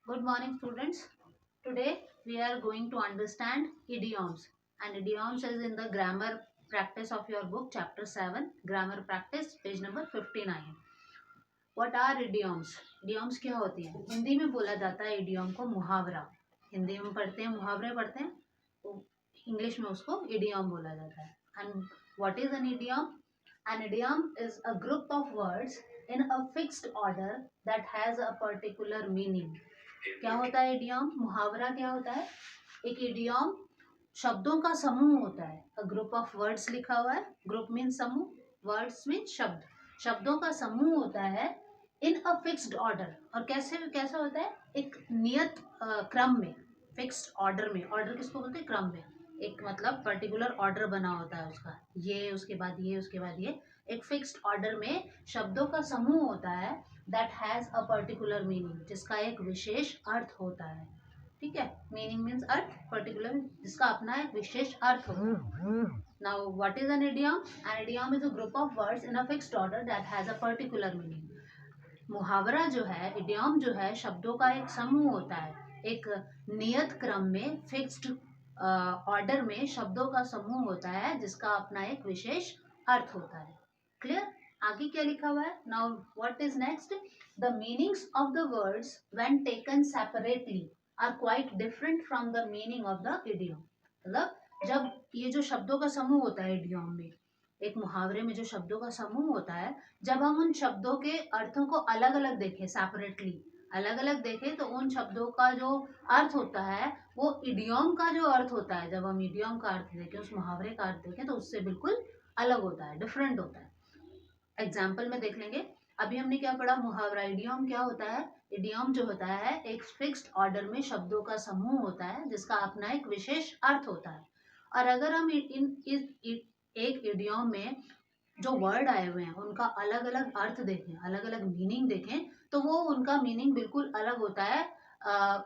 Good morning, students. Today we are going to understand idioms, and idioms is in the grammar practice of your book, chapter 7, grammar practice, page number 59. What are idioms? Idioms क्या होती हैं? हिंदी में बोला जाता है idiom को मुहावरा. हिंदी में पढ़ते हैं मुहावरे पढ़ते हैं, तो इंग्लिश में उसको idiom बोला जाता है. And what is an idiom? An idiom is a group of words in a fixed order that has a particular meaning. क्या होता है इडियम? मुहावरा क्या होता है? एक इडियम शब्दों का समूह होता है. अ ग्रुप ऑफ वर्ड्स लिखा हुआ है. ग्रुप मीन समूह, वर्ड्स मीन शब्द. शब्दों का समूह होता है इन अ फिक्स्ड ऑर्डर. और कैसा होता है? एक नियत क्रम में, फिक्स्ड ऑर्डर में. ऑर्डर किसको बोलते हैं? क्रम में. एक मतलब पर्टिकुलर ऑर्डर बना होता है उसका, ये उसके बाद ये उसके बाद ये. एक फिक्स्ड ऑर्डर में शब्दों का समूह होता है that has a particular meaning, जिसका एक विशेष अर्थ होता है. ठीक है, मीनिंग मीन्स अर्थ, पर्टिकुलर जिसका अपना एक विशेष अर्थ होता है. Now what is an idiom? An idiom is a group of words in a fixed order that has a particular meaning. मुहावरा जो है, इडियम जो है, शब्दों का एक समूह होता है. एक नियत क्रम में, फिक्स्ड ऑर्डर में शब्दों का समूह होता है जिसका अपना एक विशेष अर्थ होता है. क्लियर? आगे क्या लिखा हुआ है? Now what is next? The meanings of the words when taken separately are quite different from the meaning of the idiom. मतलब जब ये जो शब्दों का समूह होता है इडियम में, एक मुहावरे में जो शब्दों का समूह होता है, जब हम उन शब्दों के अर्थों को अलग अलग देखें, सेपरेटली अलग अलग देखें, तो उन शब्दों का जो अर्थ होता है वो इडियम का जो अर्थ होता है, जब हम इडियम का अर्थ देखें, उस मुहावरे का अर्थ देखें, तो उससे बिल्कुल अलग होता है, डिफरेंट होता है. एग्जाम्पल में देख लेंगे. अभी हमने क्या पढ़ा? मुहावरा. इडियम क्या होता है? इडियम जो होता है एक फिक्स्ड ऑर्डर में शब्दों का समूह होता है जिसका अपना एक विशेष अर्थ होता है. और अगर हम एक इडियम में जो वर्ड आए हुए हैं उनका अलग अलग अर्थ देखें, अलग अलग मीनिंग देखें, तो वो उनका मीनिंग बिल्कुल अलग होता है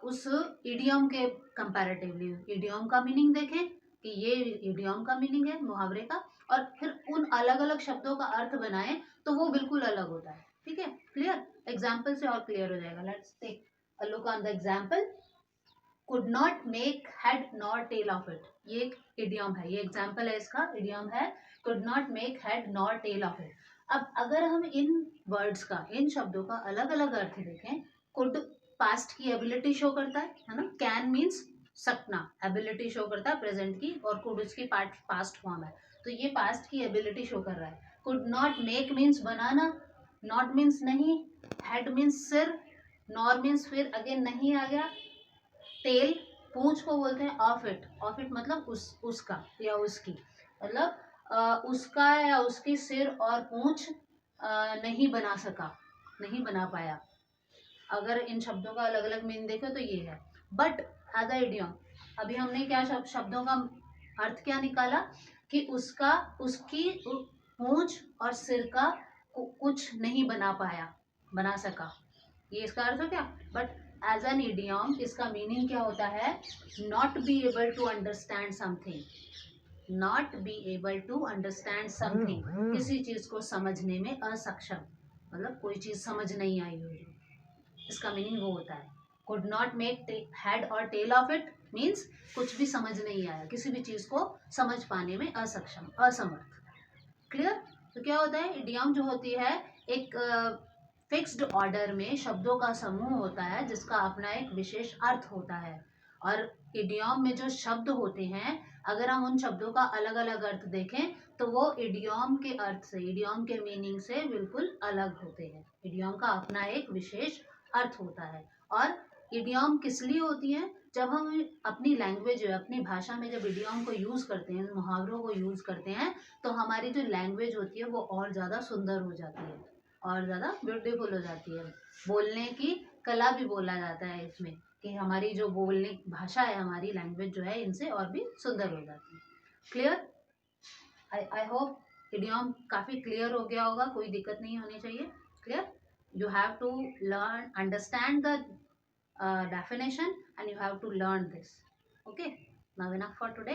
उस इडियम के कंपैरेटिवली. इडियम का मीनिंग देखें कि ये इडियम का मीनिंग है मुहावरे का, और फिर उन अलग अलग शब्दों का अर्थ बनाएं तो वो बिल्कुल अलग होता है. ठीक है, क्लियर? एग्जाम्पल से और क्लियर हो जाएगा. Let's take a look on the example. Could not make head nor tail of it. ये एक इडियम है, ये एग्जाम्पल है इसका. इडियम है could not make head nor tail of it. अब अगर हम इन वर्ड्स का, इन शब्दों का अलग अलग अर्थ देखें, कुड पास्ट की एबिलिटी शो करता है ना. कैन मीन्स सकना, एबिलिटी शो करता है प्रेजेंट की, और कुड उसकी पास्ट फॉर्म है, तो ये पास्ट की एबिलिटी शो कर रहा है. Could not make means banana, not means नहीं, हेड मीन्स सिर, नॉर मीन्स फिर अगेन नहीं आ गया, टेल पूंछ को बोलते हैं ऑफ इट. ऑफ इट मतलब उसका या उसकी, मतलब उसका या उसकी सिर और पूंछ नहीं बना सका, नहीं बना पाया. अगर इन शब्दों का अलग अलग मीनिंग देखो तो ये है. बट एज अ इडियम, अभी हमने क्या शब्दों का अर्थ क्या निकाला कि उसका, उसकी पूंछ और सिर का कुछ नहीं बना पाया, बना सका, ये इसका अर्थ हो क्या. बट एज एन इडियम इसका मीनिंग क्या होता है? Not be able to understand something. Not be able to understand something, किसी चीज को समझने में असक्षम, मतलब कोई चीज समझ नहीं आई हुई, इसका मीनिंग वो होता है. कुड नॉट मेक हेड और टेल ऑफ इट मीन्स कुछ भी समझ नहीं आया, किसी भी चीज को समझ पाने में असक्षम, असमर्थ. क्लियर? तो क्या होता है? इडियम जो होती है एक फिक्स्ड ऑर्डर में शब्दों का समूह होता है जिसका अपना एक विशेष अर्थ होता है. और इडियम में जो शब्द होते हैं, अगर हम उन शब्दों का अलग अलग अर्थ देखें तो वो इडियम के अर्थ से, इडियम के मीनिंग से बिल्कुल अलग होते हैं. इडियम का अपना एक विशेष अर्थ होता है. और इडियम किस लिए होती है? जब हम अपनी लैंग्वेज, अपनी भाषा में जब इडियम को यूज़ करते हैं, मुहावरों को यूज़ करते हैं, तो हमारी जो लैंग्वेज होती है वो और ज़्यादा सुंदर हो जाती है, और ज़्यादा ब्यूटीफुल हो जाती है. बोलने की कला भी बोला जाता है इसमें, कि हमारी जो बोलने भाषा है, हमारी लैंग्वेज जो है, इनसे और भी सुंदर हो जाती है. क्लियर? आई होप इडियम काफ़ी क्लियर हो गया होगा, कोई दिक्कत नहीं होनी चाहिए. Clear? You have to learn, understand the definition, and you have to learn this. Okay, now enough for today.